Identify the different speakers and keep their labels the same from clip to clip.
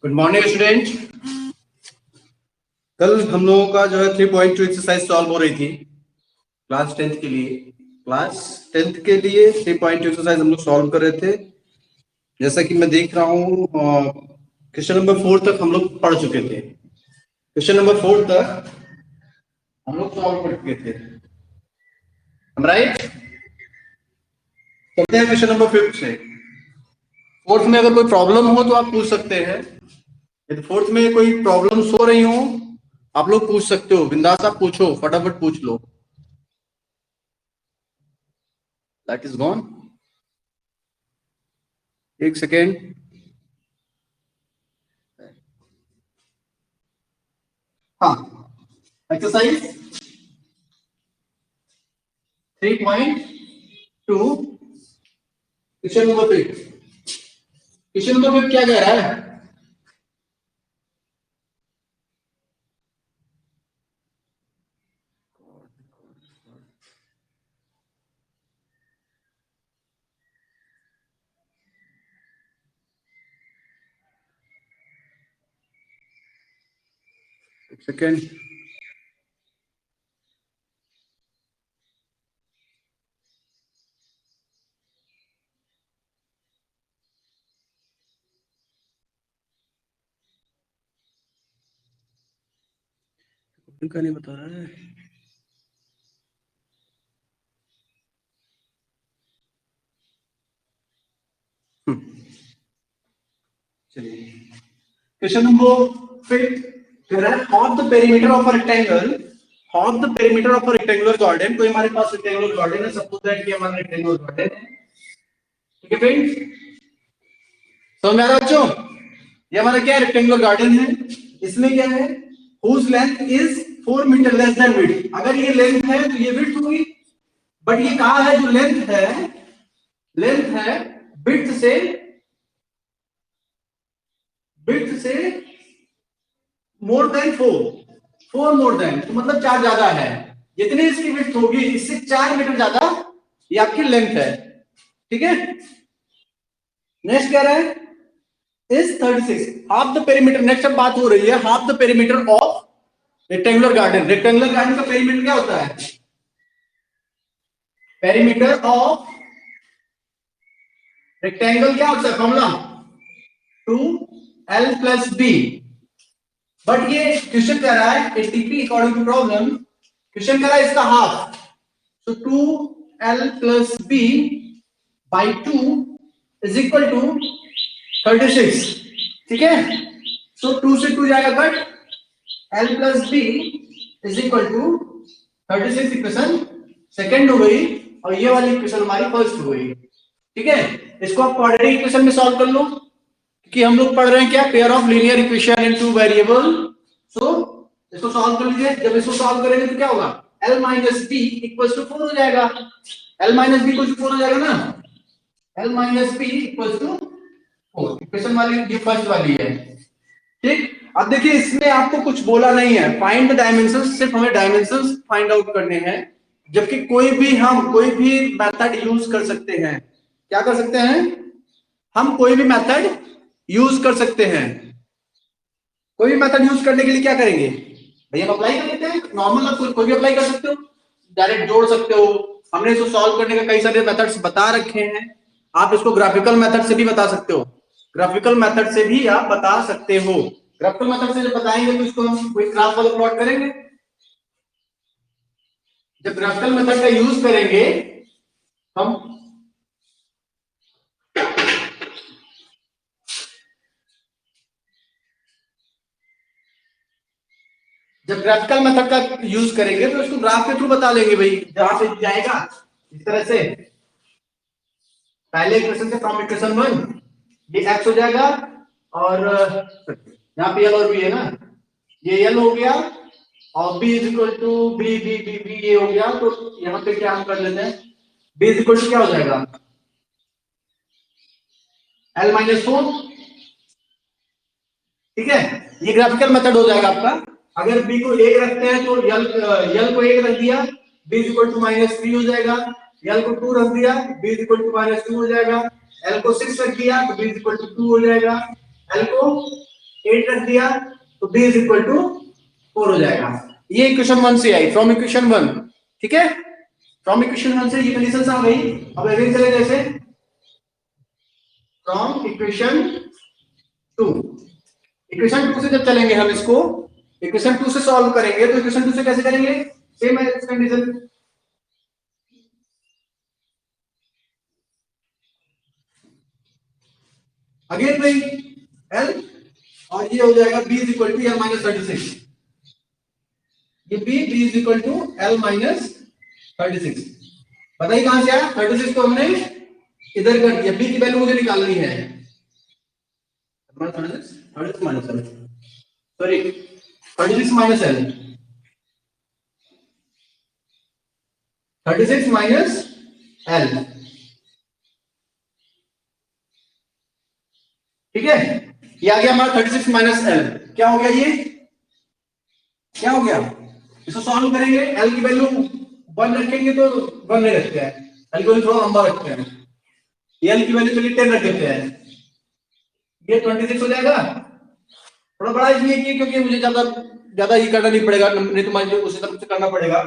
Speaker 1: Good morning student. कल हम लोगों का जो है 3.2 एक्सरसाइज सॉल्व हो रही थी क्लास 10th के लिए। क्लास 10th के लिए 3.2 एक्सरसाइज हम लोग सॉल्व कर रहे थे। जैसा कि मैं देख रहा हूँ क्वेश्चन नंबर 4 तक हम लोग पढ़ चुके थे। क्वेश्चन नंबर 4 तक हम लोग सॉल्व कर चुके थे, राइट। चलते हैं क्वेश्चन नंबर 5 से। फोर्थ में अगर कोई प्रॉब्लम हो तो आप पूछ सकते हैं। यदि फोर्थ में कोई प्रॉब्लम्स हो रही हो आप लोग पूछ सकते हो, बिंदास आप पूछो, फटाफट पूछ लो। That is gone. एक सेकेंड। हाँ, exercise 3.2 question number 5। Question number 5 क्या कह रहा है? एक सेकेंड। उनका नहीं बता रहा है। चलिए, क्वेश्चन नंबर 5 कह रहा है half the perimeter of a rectangle, half the perimeter of a rectangular garden। कोई हमारे पास rectangular garden है, सपोज दैट कि हमारा rectangular garden है, ठीक है फ्रेंड्स। समझ में आ रहा है बच्चों? ये हमारा क्या है? रेक्टेंगुलर गार्डन है। इसमें क्या है? whose length is 4 metre less than width। अगर ये लेंथ है तो ये width हुई, बट ये कहा है जो लेंथ है width से मोर देन 4 मोर देन, तो मतलब 4 ज्यादा है। जितनी इसकी width होगी इससे 4 मीटर ज्यादा ये आपकी लेंथ है, ठीक है। नेक्स्ट क्या रहा है? is 36 half the perimeter। Next अब बात हो रही है half the perimeter of rectangular garden। Rectangular garden का पेरीमीटर क्या होता है? पेरीमीटर ऑफ रेक्टेंगल क्या होता है? Formula 2l + b। बट ये क्वेश्चन कह रहा है एटीपी अकॉर्डिंग टू प्रॉब्लम, क्वेश्चन कह रहा है इसका हाफ, तो 2l + b by 2 is equal to 36, ठीक है। सो 2 से 2 जाएगा cut, l + b is equal to 36 equation second हो गई, और ये वाली इक्वेशन हमारी फर्स्ट हो गई, ठीक है। इसको आप क्वाड्रेटिक इक्वेशन में सॉल्व कर लो, क्योंकि हम लोग पढ़ रहे हैं क्या? Pair of linear equation in two variable. So इसको सॉल्व कर लीजिए। जब इसको सॉल्व करेंगे तो क्या होगा? l - b = 4 हो जाएगा। l - b = 4 हो जाएगा ना। l - b = 4 इक्वेशन वाली ये फर्स्ट वाली है, ठीक। अब देखिए इसमें आपको कुछ बोला नहीं है, फाइंड द डायमेंशंस, सिर्फ हमें डायमेंशंस फाइंड आउट करने हैं। जबकि कोई भी मेथड यूज कर सकते हैं। क्या कर सकते हैं? हम कोई भी मेथड यूज कर सकते हैं। कोई भी मेथड यूज करने के लिए क्या करेंगे भैया? हम अप्लाई कर लेते हैं नॉर्मल। आप कोई भी अप्लाई कर सकते हो, डायरेक्ट जोड़ सकते हो। हमने इसको सॉल्व करने के कई सारे मेथड्स बता रखे हैं। आप इसको ग्राफिकल मेथड से भी बता सकते हो, ग्राफिकल मेथड से भी आप बता सकते हो। ग्राफिकल मेथड से जब बताएंगे तो इसको हम कोई ग्राफ वाला प्लॉट करेंगे। जब ग्राफिकल मेथड का यूज करेंगे हम, जब ग्राफिकल मेथड का यूज करेंगे तो इसको ग्राफ के थ्रू बता लेंगे भाई, जहां से जाएगा इस तरह से। पहले इक्वेशन से फ्रॉम इक्वेशन 1 ये x हो जाएगा, और यहाँ पे l और b है ना, ये l हो गया, और b = b ये हो गया। तो यहाँ पे क्या हम कर लेते हैं? b = क्या हो जाएगा? l - 4, ठीक है। ये ग्राफिकल मेथड हो जाएगा आपका। अगर b को 1 रखते हैं तो l को 1 रख दिया, b इज इक्वल टू -3 हो जाएगा, l को 2 रख दिया, b इज इक्वल टू -2 हो जाएगा, l को 6 रख दिया तो b इज इक्वल टू 2 हो जाएगा, l को 8 रख दिया तो b इज इक्वल टू 4 हो जाएगा। ये इक्वेशन 1 से आई, फ्रॉम इक्वेशन 1। ठीक है, फ्रॉम इक्वेशन 1 से ये कंडीशंस आ गई। अब अगेन चले जैसे फ्रॉम इक्वेशन 2, इक्वेशन 2 से जब चलेंगे हम इसको इक्वेशन 2 से सॉल्व करेंगे तो इक्वेशन 2 से कैसे करेंगे, सेम है कंडीशन। अगेन भाई l और ये हो जाएगा b is equal to l minus 36, ये b is equal to l minus 36। बताइए कहां से आया 36 को हमने इधर कर दिया, b की वैल्यू मुझे निकालनी है, 36 minus sorry 36 minus l, 36 minus l। ठीक है, ये आ गया हमारा 36 माइनस l। क्या हो गया, ये क्या हो गया, इसको सॉल्व करेंगे, l की वैल्यू 1 रखेंगे तो 1 नहीं रखते हैं, l की वैल्यू थोड़ा लंबा रखते हैं, ये l की वैल्यू चलिए 10 रख देते हैं, ये 26 हो जाएगा। थोड़ा बड़ा इसलिए किया क्योंकि मुझे ज्यादा ज्यादा ये करना नहीं पड़ेगा, नहीं तो मुझे उसी तरफ से करना पड़ेगा।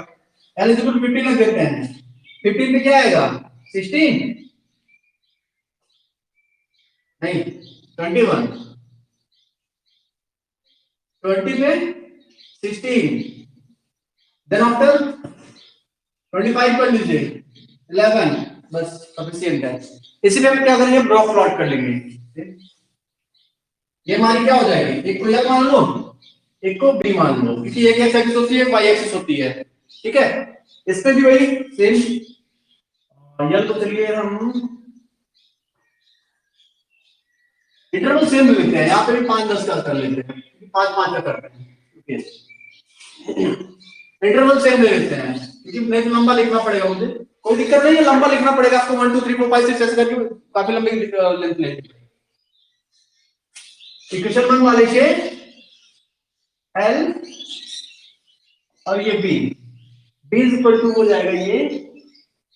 Speaker 1: l इज इक्वल टू 15 रख देते हैं, 15 पे क्या आएगा 16 नहीं 21, 20 पे 16, देन आफ्टर 25 कर लीजिए 11, बस सफिशिएंट है। इसलिए हम क्या करेंगे, ब्लॉक प्लॉट कर लेंगे। ये हमारी क्या हो जाएगी, एक को यह मान लो, एक को b मान लो, क्योंकि एक एक्स एक्सिस होती है, y एक्सिस होती है। ठीक है, इसमें भी वही सेम, या तो चलिए हम इंटरवल सेम ले लेते हैं, यहाँ पे भी 5-10 का कर लेते हैं, 5-5 का करते हैं, इंटरवल सेम ले लेते हैं क्योंकि नहीं तो लंबा लिखना पड़ेगा मुझे, कोई दिक्कत नहीं है, लंबा लिखना पड़ेगा आपको 1 2 3 4 5 6 ऐसे करके काफी लंबी लेंथ लेंगे। इक्वेशन 1 वाले के l और ये b, b is equal to हो जाएगा ये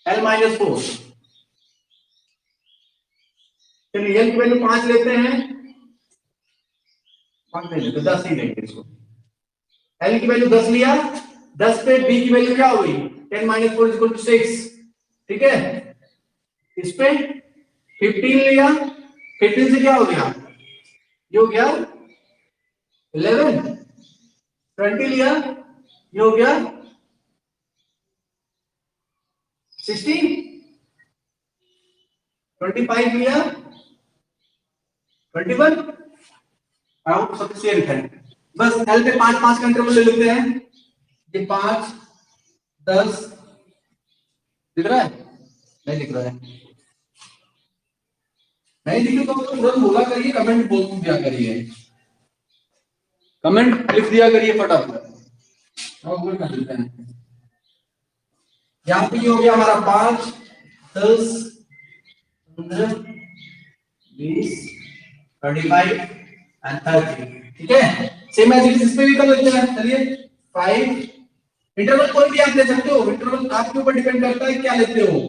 Speaker 1: l माइनस 4। चलिए l की वैल्यू 5 लेते हैं, 5 नहीं लेते 10 ही लेंगे इसको, l की वैल्यू 10 लिया, 10 पे b की वैल्यू क्या हो गई 10 माइनस 4 इज इक्वल टू 6। ठीक है, इस पे 15 लिया, 15 से क्या हो गया, ये हो गया 11, 20 लिया, ये हो गया 16, 25 लिया 21, आउट सफिशिएंट है। बस एल पे 5-5 का इंटरवल ले लेते हैं, ये 5 10 दिख रहा है, नहीं दिख रहा है, नहीं दिखे तो तुरंत बोला करिए, कमेंट बोल दिया करिए, कमेंट लिख दिया करिए फटाफट। और कर देते हैं, यहाँ पे हो गया हमारा 5 10 15 20 25 एंड 30। ठीक है, सेम एज इस पे भी कर लेते हैं। चलिए 5, इंटरवल कोई भी आप ले सकते हो, इंटरवल आपके ऊपर डिपेंड करता है क्या लेते हो।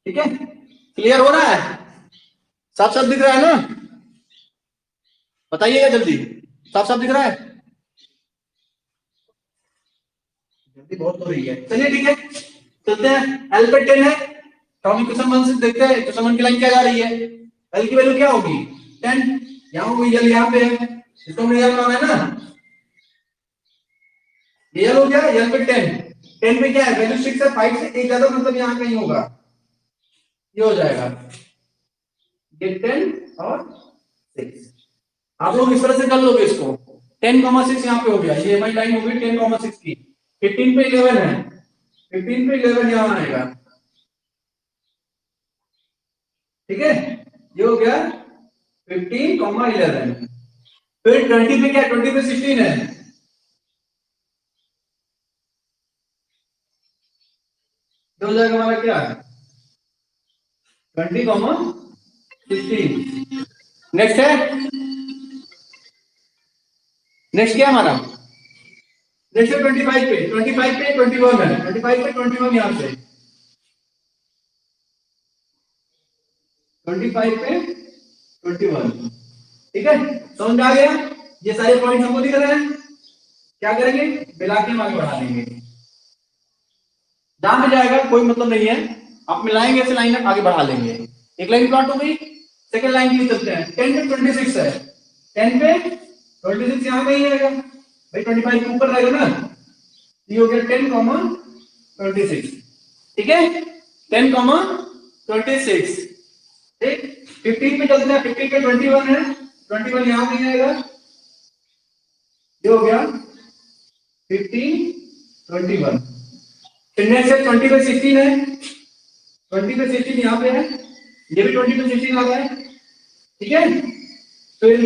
Speaker 1: ठीक है, क्लियर हो रहा है, साफ साफ दिख रहा है ना, बताइएगा जल्दी, साफ साफ दिख रहा है, जल्दी बहुत हो रही है। चलिए ठीक है, चलते हैं, एल पे 10 है, तो हम इक्वेशन 1 से देखते हैं इक्वेशन 1 की लाइन क्या जा रही है, एल की वैल्यू क्या होगी 10, यहाँ होगी एल, यहाँ पे है, इसको हमने एल माना है ना, एल हो गया, एल पे 10 पे क्या है वैल्यू 6 है, 5 से एक ज्यादा मतलब यहाँ कहीं होगा, ये हो जाएगा ये 10 और 6। आप लोग इस तरह से कर लोगे इसको, 10,6 यहाँ पे हो गया, ये हमारी लाइन हो गई 10,6 की, 15 पे 11 है, 15 पे 11 यहाँ आएगा। ठीक है, ये हो गया 15,11, फिर 20 पे क्या, 20 पे 16 है, तो हो जाएगा हमारा क्या 20,16, नेक्स्ट है, नेक्स्ट क्या हमारा, नेक्स्ट है 25 पे, 25 पे 21 है, 25 पे 21 यहाँ से 25 पे 21, ठीक है, समझ में आ गया। ये सारे पॉइंट हमको दिख रहे हैं, क्या करेंगे, मिला के हम आगे बढ़ा देंगे। जहां पे जाएगा कोई मतलब नहीं है, आप मिलाएंगे ऐसे लाइन आगे बढ़ा लेंगे। एक लाइन प्लॉट हो गई, सेकंड लाइन के लिए चलते हैं। 10 पे 26 है, 10 पे 26 यहाँ कहीं आएगा भाई, 25 के ऊपर रहेगा ना, ये हो गया 10 कॉमा 26, ठीक है, 10 कॉमा 26, ठीक। 15 पे चलते हैं, 15 पे 21 है, 21 यहाँ कहीं आएगा, ये हो गया 15 21। फिर नेक्स्ट है 20 पे 16 है, 20 पे 16 यहाँ पे है, ये भी 20 पे 16 आ गया है, ठीक है। फिर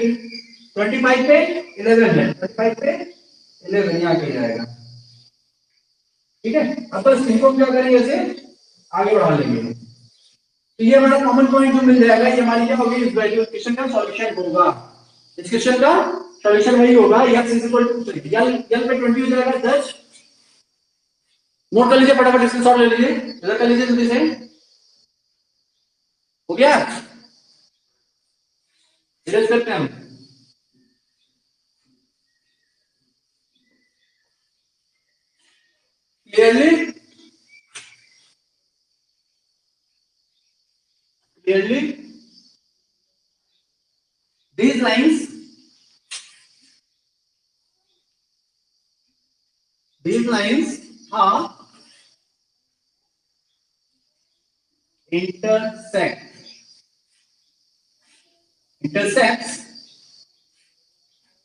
Speaker 1: 25 पे 11 है, 25 पे 11 यहाँ पे जाएगा, ठीक है। अब तो इनको क्या करेंगे, ऐसे आगे बढ़ा लेंगे। तो ये हमारा कॉमन पॉइंट जो मिल जाएगा, ये हमारी क्या होगी, इस क्वेश्चन का सॉल्यूशन होगा, इस क्वेश्चन का सॉल्यूशन वही होगा। x इक्वल टू यल पे 20 हो जाएगा 10, नोट कर लीजिए फटाफट, स्क्रीनशॉट ले लीजिए, इधर कर लीजिए जल्दी से, हो गया, इधर करते हैं हम। Clearly, clearly these lines, these lines are intersects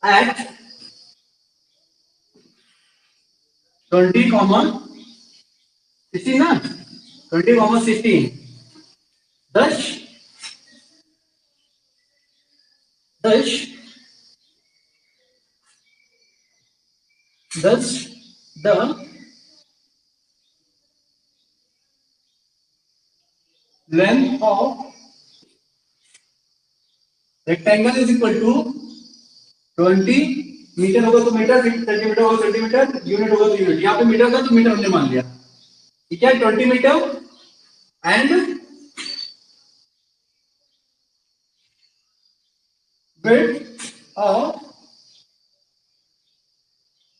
Speaker 1: at 20 comma 16 ना, 20 comma 16, 10 10 10 the length of rectangle is equal to 20 metre होगा तो मीटर, सेंटीमीटर होगा सेंटीमीटर, यूनिट होगा तो यूनिट, यहाँ पे मीटर का तो मीटर हमने मान लिया, ठीक है, 20 metre and width of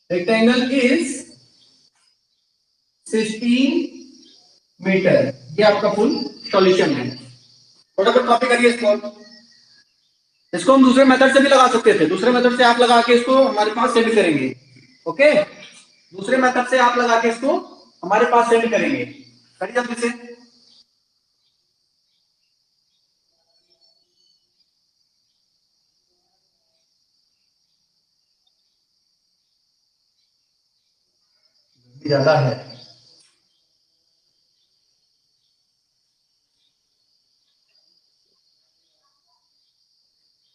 Speaker 1: rectangle is 16 metre. ये आपका फुल सॉल्यूशन है। फटाफट कॉपी करिए इसको, इसको हम दूसरे मेथड से भी लगा सकते थे, दूसरे मेथड से आप लगा के इसको हमारे पास सेंड करेंगे, ओके, दूसरे मेथड से आप लगा के इसको हमारे पास सेंड करेंगे, करिए जल्दी से। ज्यादा है,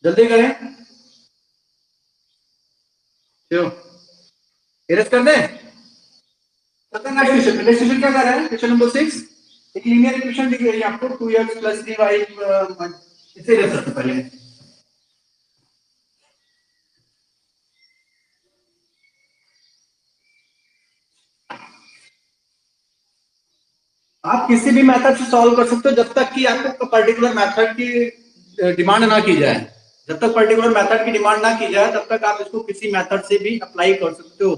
Speaker 1: जल्दी करें, चलो इरेज कर दें। नेक्स्ट क्वेश्चन, नेक्स्ट क्वेश्चन क्या कर रहा है, क्वेश्चन नंबर 6, एक लीनियर इक्वेशन दिख रही है आपको, 2x + 3y, इसे ले सकते पहले, आप किसी भी मेथड से सॉल्व कर सकते हो जब तक कि आपको पर्टिकुलर मेथड की डिमांड ना की जाए, जब तक पर्टिकुलर मेथड की डिमांड ना की जाए तब तक आप इसको किसी मेथड से भी अप्लाई कर सकते हो,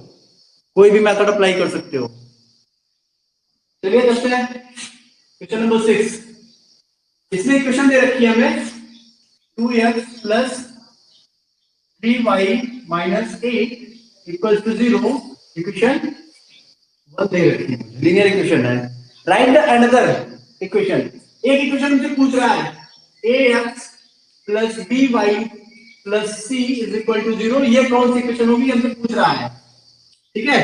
Speaker 1: कोई भी मेथड अप्लाई कर सकते हो। चलिए चलते हैं क्वेश्चन नंबर 6, इसमें इक्वेशन दे रखी है हमें 2x + 3y - 8 = 0, इक्वेशन दे रखी है, लीनियर इक्वेशन है। राइट द अनदर इक्वेशन, एक इक्वेशन हमसे पूछ रहा है ax + by + c = 0, ये कौन सी इक्वेशन होगी हमसे पूछ रहा है, ठीक है,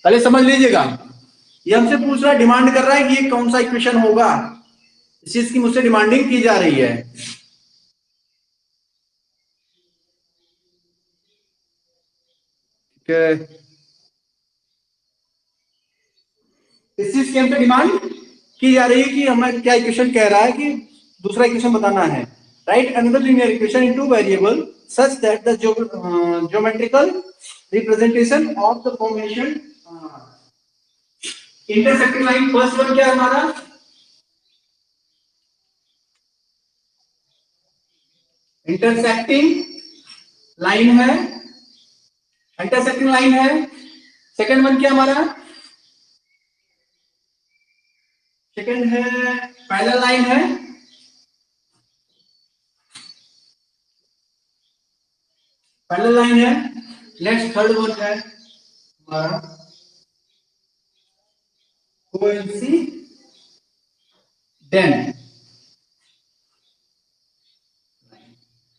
Speaker 1: पहले समझ लीजिएगा, ये हमसे पूछ रहा है, डिमांड कर रहा है कि ये कौन सा इक्वेशन होगा, इस चीज की मुझसे डिमांडिंग की जा रही है, ठीक है, इस चीज की हमसे डिमांड की जा रही है कि हमें क्या इक्वेशन कह रहा है कि दूसरा इक्वेशन बताना है, Write another linear equation in two variable such that the geometrical representation of the formation intersecting line, first one क्या है हमारा, इंटरसेक्टिंग लाइन है, इंटरसेक्टिंग लाइन है। सेकंड वन क्या हमारा, सेकंड है पैरेलल लाइन है, पैरेलल लाइन है। नेक्स्ट थर्ड वन है हमारा कोइंसिडेंट।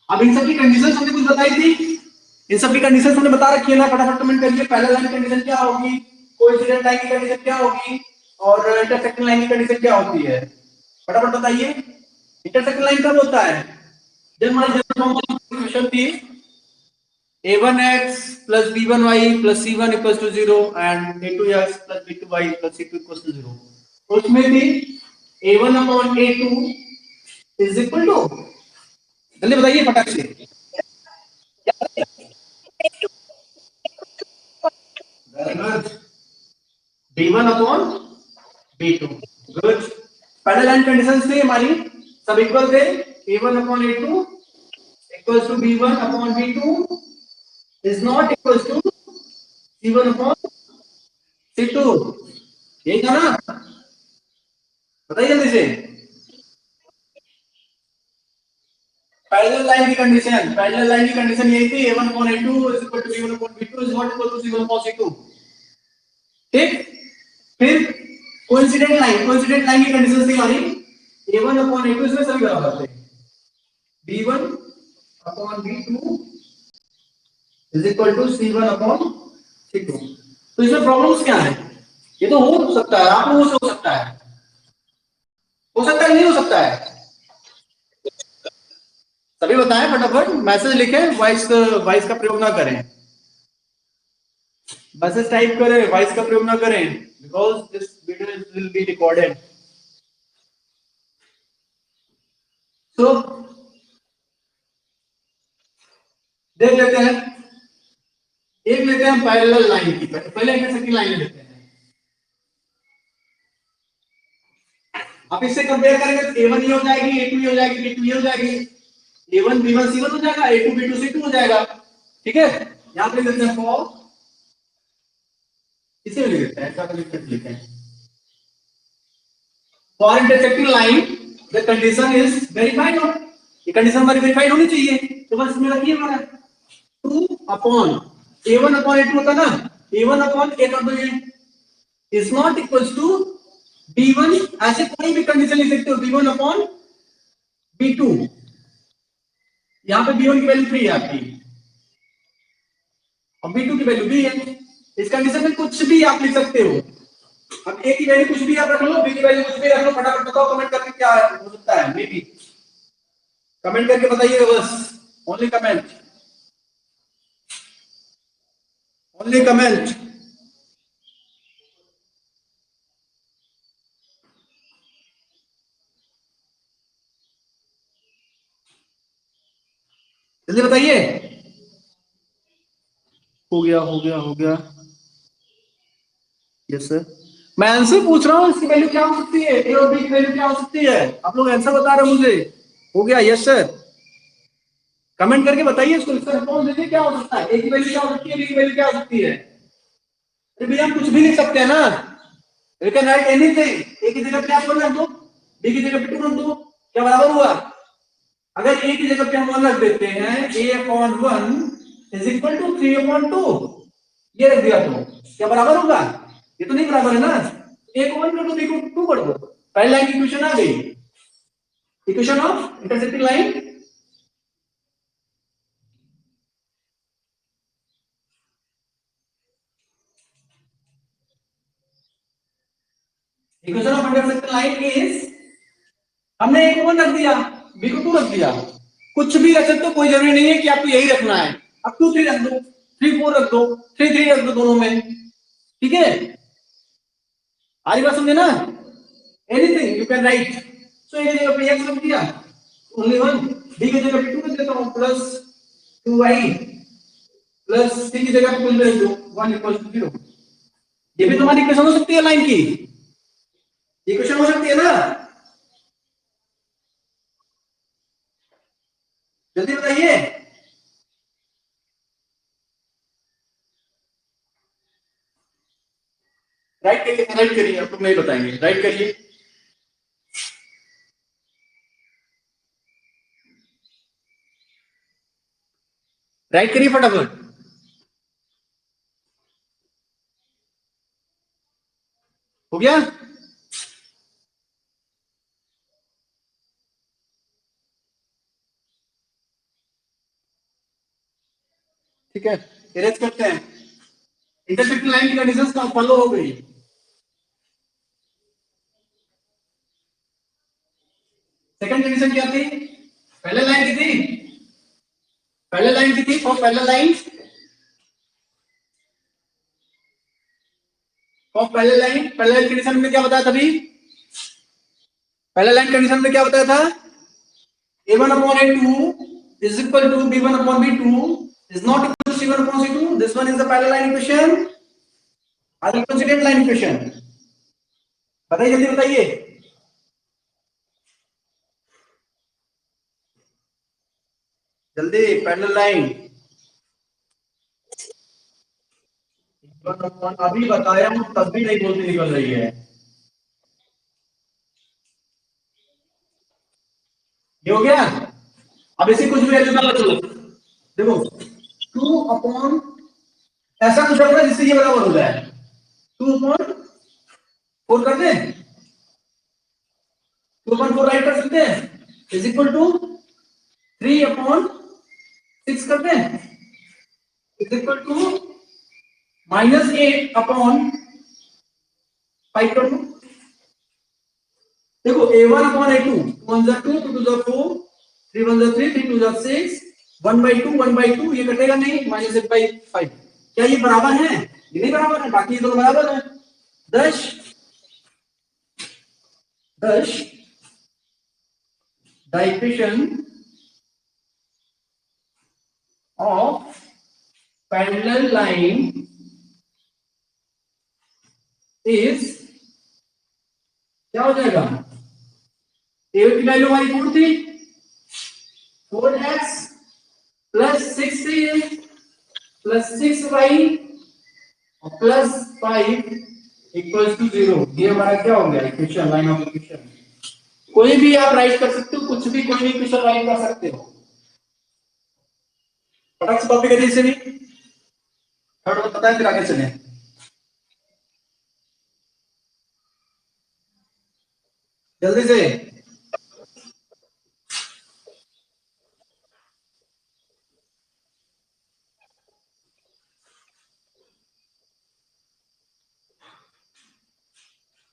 Speaker 1: अब इन सब की कंडीशन हमने कुछ बताई थी, इन सब की कंडीशन हमने बता रखी है ना, फटाफट कमेंट करिए। पैरेलल लाइन की कंडीशन क्या होगी, कोइंसिडेंट लाइन की कंडीशन क्या होगी, और इंटरसेक्टिंग लाइन की कंडीशन क्या होती है, फटाफट बताइए। इंटरसेक्टिंग लाइन कब होता है, जब हमारी जनरल इक्वेशन थी a1x plus b1y plus c1 equals to 0 and a2x plus b2y plus c2 equals to 0, तो उसमें थी a1 upon a2 is equal to, जल्दी बताइए फटाक से, b1 upon b2, good. Parallel line conditions थी हमारी, सब इक्वल थे, a1 upon a2 equals to b1 upon b2 is not equals to c1 upon c2, यही था ना, बताइए जल्दी से। पैरेलल लाइन की कंडीशन, पैरेलल लाइन की कंडीशन यही थी, a1 upon a2 is equal to b1 upon b2 is not equal to c1 upon c2, ठीक। फिर कोइंसिडेंट लाइन, कोइंसिडेंट लाइन की कंडीशन थी हमारी a1 upon a2 इसमें सभी बराबर थे, b1 upon b2 is equal to c1 upon c2। तो इसमें प्रॉब्लम्स क्या है, ये तो हो सकता है, आप लोगों से हो सकता है, हो सकता है नहीं हो सकता है, सभी बताएं फटाफट, मैसेज लिखें, वॉइस वॉइस का प्रयोग ना करें, मैसेज टाइप करें, वॉइस का प्रयोग ना करें, because this video will be recorded. तो देख लेते हैं, एक लेते हैं हम पैरेलल लाइन की, पहले इंटरसेक्टिंग लाइन लेते हैं। आप इससे कंपेयर करेंगे तो a1 ये हो जाएगी, a2 ये हो जाएगी, b2 ये हो जाएगी, a1 b1 c1 हो जाएगा, a2 b2 c2 हो जाएगा, ठीक है। यहां पे लिखते हैं फॉर, इसे लिख देते हैं, ऐसा लिखते हैं for intersecting line the condition is verified, ये कंडीशन हमारी वेरीफाइड होनी चाहिए, तो बस इसमें रखिए हमारा 2 अपॉन a1 अपॉन a2 होता ना, a1 अपॉन a कर दो, ये is not equals to b1, ऐसे कोई भी कंडीशन लिख सकते हो, b1 अपॉन b2, यहां पे b1 की वैल्यू 3 है आपकी और b2 की वैल्यू b है, इस कंडीशन में कुछ भी आप लिख सकते हो। अब a की वैल्यू कुछ भी आप रख लो, b की वैल्यू कुछ भी रख लो, फटाफट बताओ कमेंट करके क्या हो सकता है, मे बी कमेंट करके बताइएगा, बस ओनली कमेंट, ओनली कमेंट। जल्दी बताइए, हो गया हो गया हो गया, यस सर, मैं आंसर पूछ रहा हूँ, इसकी वैल्यू क्या हो सकती है, ए और बी की वैल्यू क्या हो सकती है, आप लोग आंसर बता रहे हो मुझे, हो गया यस सर, कमेंट करके बताइए, इसको इसका रिस्पॉन्स दीजिए, क्या हो सकता है, ए की वैल्यू क्या हो सकती है, बी की वैल्यू क्या हो सकती है, अरे भैया हम कुछ भी लिख सकते हैं ना, यू कैन राइट एनीथिंग, ए की जगह पे आप 1 रख दो, बी की जगह पे 2 रख दो, क्या बराबर हुआ, अगर ए की जगह पे हम 1 रख देते हैं, a upon 1 is equal to 3 upon 2, ये रख दिया तो क्या बराबर होगा, ये तो नहीं बराबर है ना, a को 1 कर दो, b को 2 कर दो, पहली लाइन की इक्वेशन आ गई, equation of intersecting line, equation of intersecting line is, हमने a को 1 रख दिया, b को 2 रख दिया, कुछ भी रख सकते हो, कोई जरूरी नहीं है कि आपको यही रखना है, अब 2 3 रख दो, 3 4 रख दो, 3 3 रख दो दोनों में, ठीक है, आरी बात समझे ना, एनीथिंग यू कैन राइट, सो ये जगह पे x रख दिया, ओनली 1, b की जगह पे 2 रख देता हूं प्लस 2y प्लस c की जगह पे कुछ भी रख दो 1 इक्वल टू 0। ये भी तुम्हारी इक्वेशन हो सकती है लाइन की, ये इक्वेशन हो सकती है ना, जल्दी बताइए। राइट करिए, अब तुम नहीं बताएंगे, राइट करिए। राइट करिए फटाफट। हो गया? ठीक है, इरेज करते हैं। इंटरसेक्टिंग लाइन की कंडीशंस का फॉलो हो गई। सेकंड कंडीशन क्या थी? पहले लाइन की थी, पहले लाइन की थी और पहले लाइन कंडीशन में क्या बताया था अभी? पहले लाइन कंडीशन में क्या बताया था? a1 upon a2 is equal to b1 upon b2 is not equal to c1 upon c2. This one is the parallel line equation or the coincident line equation. बताइए, जल्दी बताइए। जल्दी, पैरेलल लाइन। अभी बताया हूं तब भी नहीं बोलती निकल रही है। ये हो गया। अब इसी कुछ भी वैल्यू का बदलो। देखो 2 अपॉन ऐसा कुछ रखना जिससे ये बराबर हो जाए। 2 अपॉन 4 कर दे, 2 अपॉन 4 राइट कर सकते हैं, इज इक्वल टू 3 अपॉन 6 कर दे, इज इक्वल टू -8 अपॉन 5 कर दो। देखो a1 अपॉन a2 1 जा 2 2 जा 4 3 1 जा 3 3 2 जा 6 1/2 ये कटेगा नहीं, -8/5। क्या ये बराबर है? ये नहीं बराबर है, बाकी ये दोनों बराबर है। 10 10 the equation of parallel line is क्या हो जाएगा? a की वैल्यू हमारी 4 थी, 4x प्लस 6 प्लस 6y और प्लस 5 इक्वल्स टू 0। ये हमारा क्या हो गया? Equation, line of equation. कोई भी आप राइट कर सकते हो, कुछ भी, कोई भी इक्वेशन राइट कर सकते हो। फटाक से कॉपी करिए इसे भी, थर्ड पता है, फिर आगे चले। जल्दी से।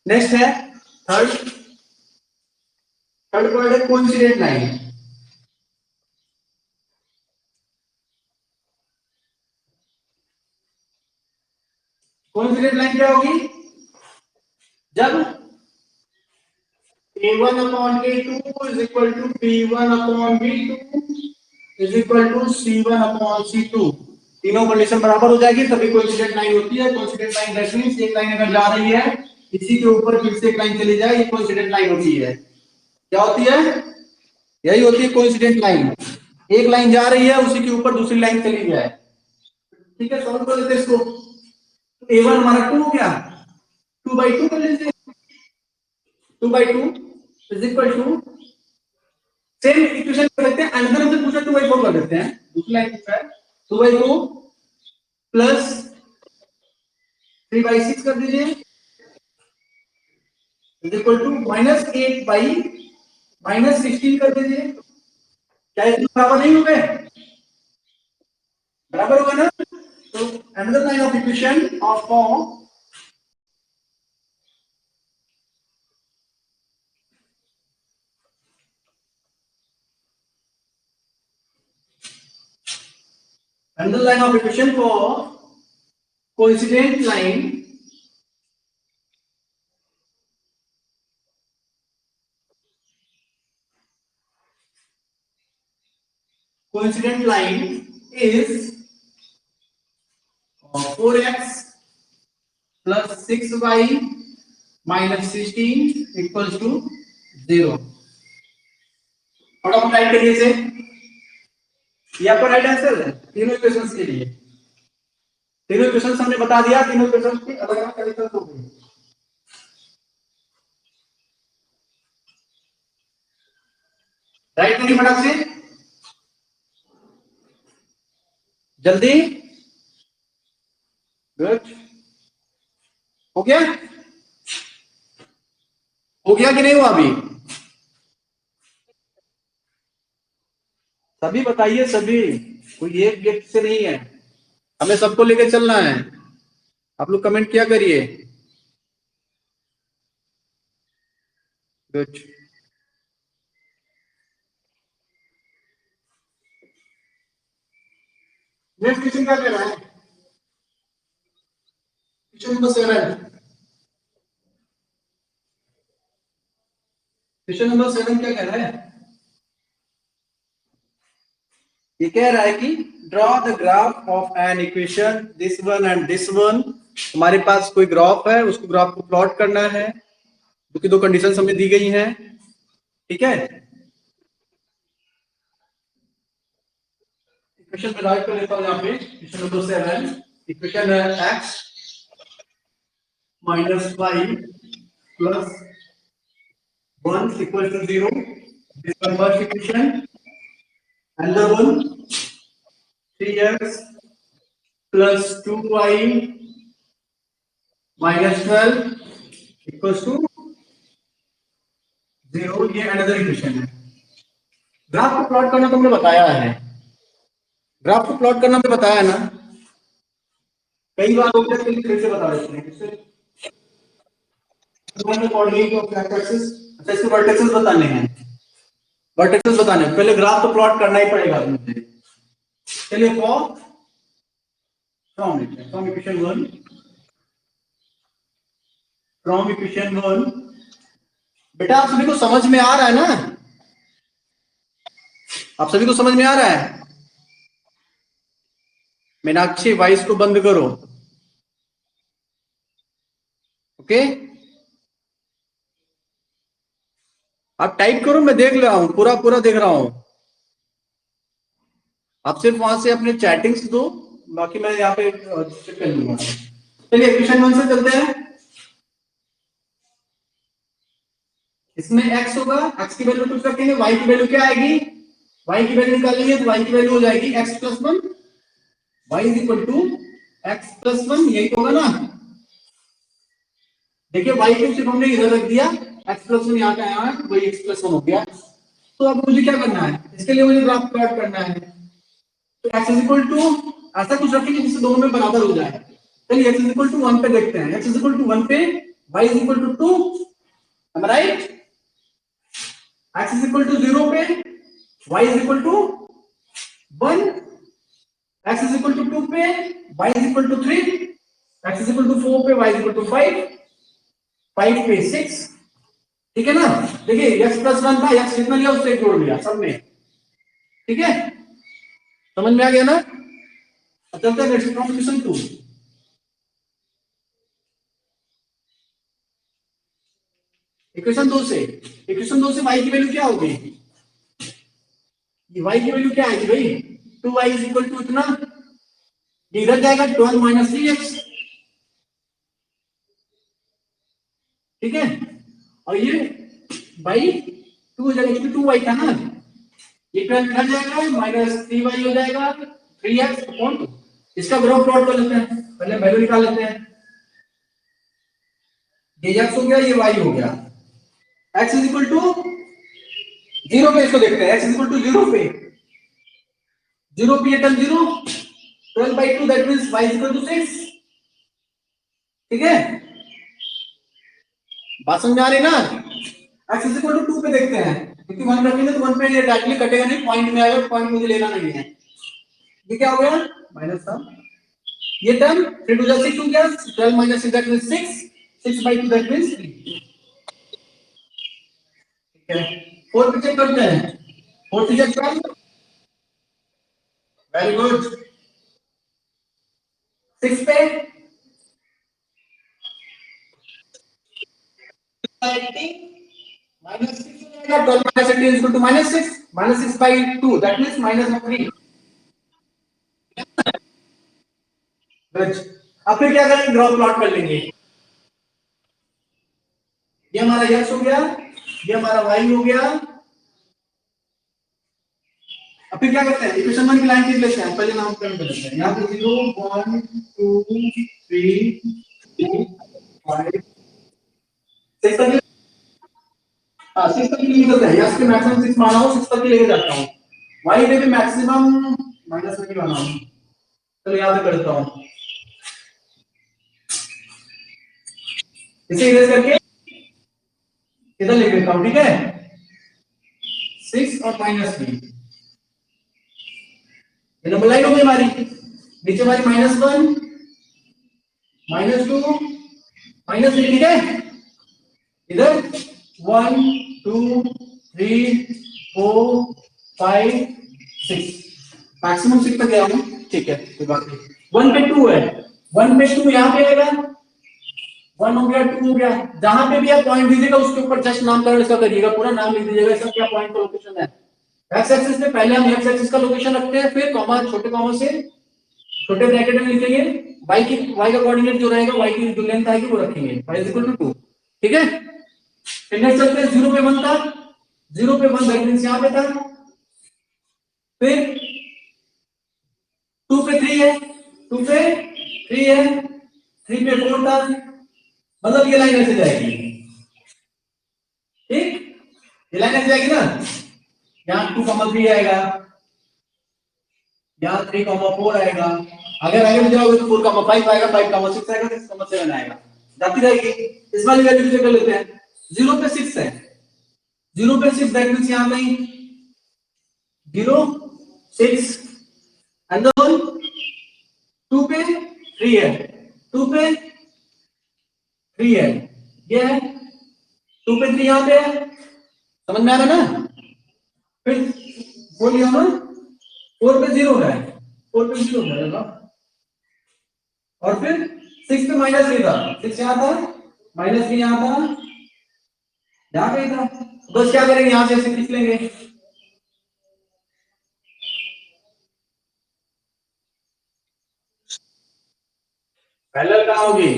Speaker 1: नेक्स्ट है थर्ड, थर्ड पॉइंट है कोइंसिडेंट लाइन। कोइंसिडेंट लाइन क्या होगी? जब a1 upon a2 is equal to b1 upon b2 is equal to c1 upon c2, तीनों कंडीशन बराबर हो जाएगी तभी कोइंसिडेंट लाइन होती है। कोइंसिडेंट लाइन दैट मींस एक लाइन अगर जा रही है इसी के ऊपर फिर से एक लाइन चली जाए, ये कोइंसिडेंट लाइन होती है। क्या होती है? यही होती है कोइंसिडेंट लाइन। एक लाइन जा रही है उसी के ऊपर दूसरी लाइन चली जाए। ठीक है, सॉल्व कर लेते हैं इसको। a1 हमारा 2 हो गया, 2/2 कर लीजिए, 2/2 is equal to, same equation कर लेते हैं, अनदर से पूछा 2/4 कर देते हैं, दूसरी लाइन पूछा है 2/2 प्लस 3/6 कर दीजिए इज इक्वल टू -8/-16 कर दीजिए। क्या ये बराबर नहीं हो गए? बराबर होगा ना? तो another line of equation of form another line of equation for coincident line coincident line is 4x plus 6y minus 16 equals to 0। फटाफट राइट करिए इसे। ये आपका राइट आंसर है तीनों इक्वेशंस के लिए। तीनों इक्वेशंस हमने बता दिया, तीनों इक्वेशंस की अलग अलग तरीके से होगी। राइट करिए फटाफट से, जल्दी। गुड, हो गया? हो गया कि नहीं हुआ अभी? सभी बताइए, सभी, कोई एक व्यक्ति से नहीं है, हमें सबको लेके चलना है। आप लोग कमेंट किया करिए। गुड, नेक्स्ट क्वेश्चन क्या कह रहा है? Question number 7। क्वेश्चन नंबर 7 क्या कह रहा है? ये कह रहा है कि draw the graph of an equation this one and this one. हमारे पास कोई ग्राफ है, उसको ग्राफ को प्लॉट करना है, जो कि दो कंडीशंस हमें दी गई हैं। ठीक है, इक्वेशन में राइट कर लेता हूं। यहाँ पे क्वेश्चन नंबर 7 इक्वेशन है x minus y plus 1 equal to 0। This one first equation. another one 3x plus 2y minus 12 equals to 0। ये अनदर इक्वेशन है। ग्राफ को प्लॉट करना तुमने बताया है, ग्राफ को प्लॉट करना मैं बताया ना, कई बार हो गया, फिर से बता देते हैं। अच्छा, इसके वर्टेक्सेस बताने हैं, वर्टेक्सेस बताने हैं। पहले ग्राफ तो प्लॉट करना ही पड़ेगा मुझे। चलिए फ्रॉम इक्वेशन 1, फ्रॉम इक्वेशन 1। बेटा आप सभी को समझ में आ रहा है ना? आप सभी को समझ में आ रहा है? मीनाक्षी वॉइस को बंद करो। ओके, आप टाइप करो, मैं देख रहा हूं, पूरा पूरा देख रहा हूं। आप सिर्फ वहां से अपने चैटिंग्स दो, बाकी मैं यहाँ पे चेक कर लूंगा। चलिए इक्वेशन 1 से चलते हैं। इसमें x होगा, x की वैल्यू कुछ रखेंगे, y की वैल्यू क्या आएगी? y की वैल्यू निकालेंगे तो y की वैल्यू हो जाएगी x plus 1, y is equal to x plus 1। यही होगा ना? देखिए y को सिर्फ हमने इधर रख दिया, x प्लस 1 यहाँ का यहाँ है, वही x प्लस 1 हो गया। तो अब मुझे क्या करना है? इसके लिए मुझे ग्राफ प्लॉट करना है। तो x इज इक्वल टू ऐसा कुछ रखेंगे जिससे दोनों में बराबर हो जाए। चलिए x इज इक्वल टू 1 पे देखते हैं। x इज इक्वल टू 1 पे y is equal to 2, am I right? x is equal to 0 पे y is equal to 1, x is equal to 2 पे y is equal to 3, x is equal to 4 पे y is equal to 5, 5 पे 6। ठीक है ना? देखिए x plus 1 था, x कितना लिया उससे जोड़ लिया सब में। ठीक है, समझ में आ गया ना? अब चलते हैं नेक्स्ट फ्रॉम क्वेश्चन 2। इक्वेशन 2 से, इक्वेशन 2 से y की वैल्यू क्या होगी? ये y की वैल्यू क्या आएगी भाई? 2y इज इक्वल टू इतना, ये इधर जाएगा 12 माइनस 3x। ठीक है, और ये बाई 2 हो जाएगा, 2y था ना, ये 12 इधर जाएगा माइनस 3y हो जाएगा 3x अपॉन 2। इसका ग्राफ प्लॉट कर लेते हैं, पहले वैल्यू निकाल लेते हैं। ये x हो गया, ये y हो गया। x इज इक्वल टू 0 पे इसको देखते हैं। x इज इक्वल टू 0 पे, 0 पे ये term 0, 12/2 that means y is equal to 6। ठीक है, बात समझ में आ रही ना? x इज इक्वल टू 2 पे देखते हैं, क्योंकि 1 रखेंगे तो 1 पे ये डायरेक्टली कटेगा नहीं, पॉइंट में आएगा, पॉइंट मुझे लेना नहीं है। ये क्या हो गया? माइनस था, ये टर्म 3 टू 6 हो गया, 12 minus 6 that means 6, 6/2 that means 3। ठीक है, 4 पे चेक करते हैं, 4 से चेक कर, वेरी गुड। 6 पे माइनस 6 हो जाएगा, 12 minus 18 equal to minus 6 by 2 that means minus 3। Good. अब फिर क्या करेंगे, ग्राफ प्लॉट कर लेंगे। ये हमारा यस हो गया, ये हमारा वाई हो गया। अब फिर क्या करते हैं, इक्वेशन 1 की लाइन खींच लेते हैं, पहले नामकरण कर लेते हैं। यहां पे 0 1 2 3 4 5 6 तक। हां 6 तक ही निकलता है, यस के मैक्सिमम 6 माना हूं, 6 तक ही लेके जाता हूं। वाई पे भी मैक्सिमम माइनस में ही माना हूं। चलो यहां पे करता हूं, इसे इरेज करके इधर लिख देता हूं, ठीक है। 6 और माइनस 3 ये नंबर लाइन हो गई हमारी। नीचे हमारी -1 -2 -3, ठीक है। इधर 1 2 3 4 5 6 मैक्सिमम 6 तक गया हूं, ठीक है, कोई बात नहीं। 1 पे 2 है, 1 पे 2 यहां पे आएगा, 1 हो गया 2 हो गया। जहां पे भी आप पॉइंट दीजिएगा उसके ऊपर जस्ट नामकरण इसका करिएगा, पूरा नाम लिख दीजिएगा, इसका क्या पॉइंट का लोकेशन है। एक्स एक्सिस पे पहले हम एक्स एक्सिस का लोकेशन रखते हैं, फिर कॉमा छोटे कॉमा से छोटे ब्रैकेट में लिखेंगे वाई का कोऑर्डिनेट जो रहेगा, वाई की जो लेंथ आएगी वो रखेंगे, y = 2, ठीक है। फिर नेक्स्ट चलते हैं 0 पे 1 था, 0 पे 1 दैट मींस यहां पे था। फिर 2 पे 3 है, 2 पे 3 है, 3 पे 4 था, मतलब ये लाइन ऐसे जाएगी, ठीक। ये लाइन ऐसे जाएगी ना, यहाँ 2,3 आएगा, यहाँ 3,4 आएगा। अगर आगे में जाओगे तो 4,5 आएगा, 5,6 आएगा, 6,7 आएगा, जाती रहेगी। इस वाली वैल्यू से कर लेते हैं। 0 पे 6 है, 0 पे 6 दैट मींस यहाँ कहीं 0 6 एंड देन 2 पे 3 है, 2 पे 3 है, ये है 2 पे 3 यहाँ पे है, समझ में आ रहा है ना। फिर बोलिए हम 4 पे 0 है, 4 पे 0 है ना। और फिर 6 पे -3 था, 6 यहाँ था, -3 यहाँ था, यहाँ पे था। बस क्या करेंगे, यहाँ से ऐसे खींच लेंगे। पैरेलल कहाँ होगी,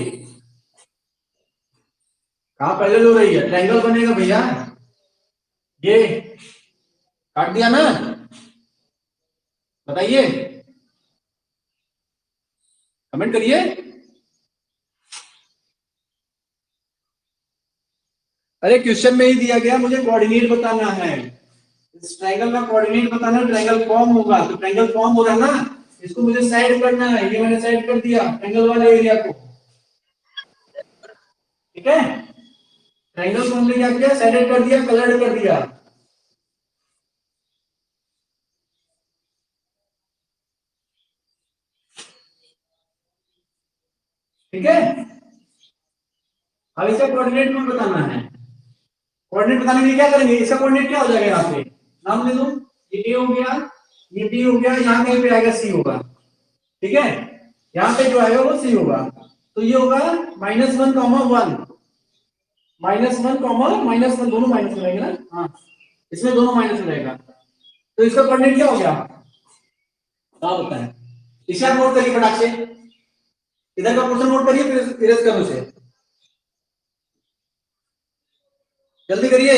Speaker 1: कहाँ पैरेलल हो रही है, ट्रायंगल बनेगा भैया। ये काट दिया ना, बताइए, कमेंट करिए। अरे क्वेश्चन में ही दिया गया, मुझे कोऑर्डिनेट बताना है, इस ट्रायंगल का कोऑर्डिनेट बताना, ट्रायंगल फॉर्म होगा, तो ट्रायंगल फॉर्म हो रहा है ना, इसको मुझे साइड करना है, ये मैंने साइड कर दिया ट्रायंगल वाले एरिया को, ठीक है। ट्रायंगल को हमने क्या किया, साइडेड कर दिया, कलर्ड कर दिया, ठीक है। अब इसका कोऑर्डिनेट में बताना है, कोऑर्डिनेट बताने के लिए क्या करेंगे, इसका कोऑर्डिनेट क्या हो जाएगा, यहाँ पे नाम ले दो, ये ए हो गया, ये बी हो गया, यहाँ कहीं पे आएगा सी होगा, ठीक है। यहाँ पे जो आएगा वो सी होगा, तो ये होगा -1, -1, -1 दोनों माइनस में रहेंगे ना, हाँ इसमें दोनों माइनस में रहेगा, तो इसका कोऑर्डिनेट क्या हो गया, क्या होता है, इसे आप नोट करिए फटाक से, इधर का पोर्शन नोट करिए, फिर इरेज करो उसे, जल्दी करिए,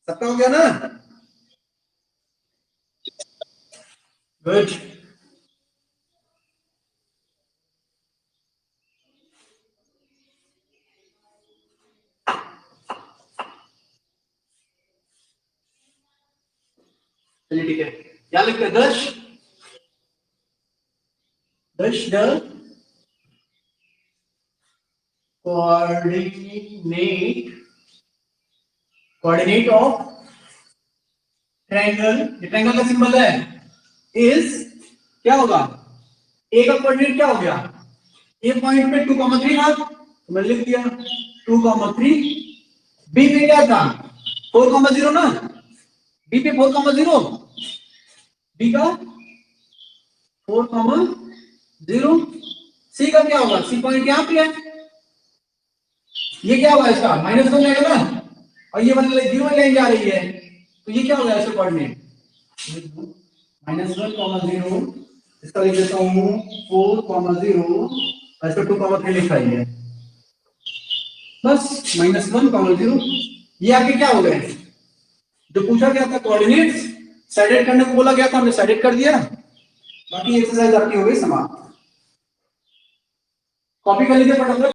Speaker 1: सबका हो गया ना, गुड। चलिए ठीक है, क्या लिखते हैं, दश द कोऑर्डिनेट ऑफ ट्रायंगल, ये ट्रायंगल का सिंबल है, इज क्या होगा, ए का कोऑर्डिनेट क्या हो गया, ए पॉइंट पे 2,3 था, तो मैंने लिख दिया 2,3, बी पे क्या था 4,0 ना, बी पे 4,0, बी का 4,0, सी का क्या होगा, सी पॉइंट यहाँ पे है, ये क्या होगा इसका -1 आएगा ना, और ये मतलब 0 लाइन जा रही है, तो ये क्या होगा इसके कोऑर्डिनेट -1,0, इसका लिख देता हूँ 4,0, इसका 2,3 लिखा ही है, बस -1,0, ये आगे क्या हो गए, जो पूछा गया था कोऑर्डिनेट्स सेट करने को बोला गया था, हमने सेट कर दिया, बाकी एक्सरसाइज आपकी हो गई समाप्त। कॉपी कर लीजिए फटाफट।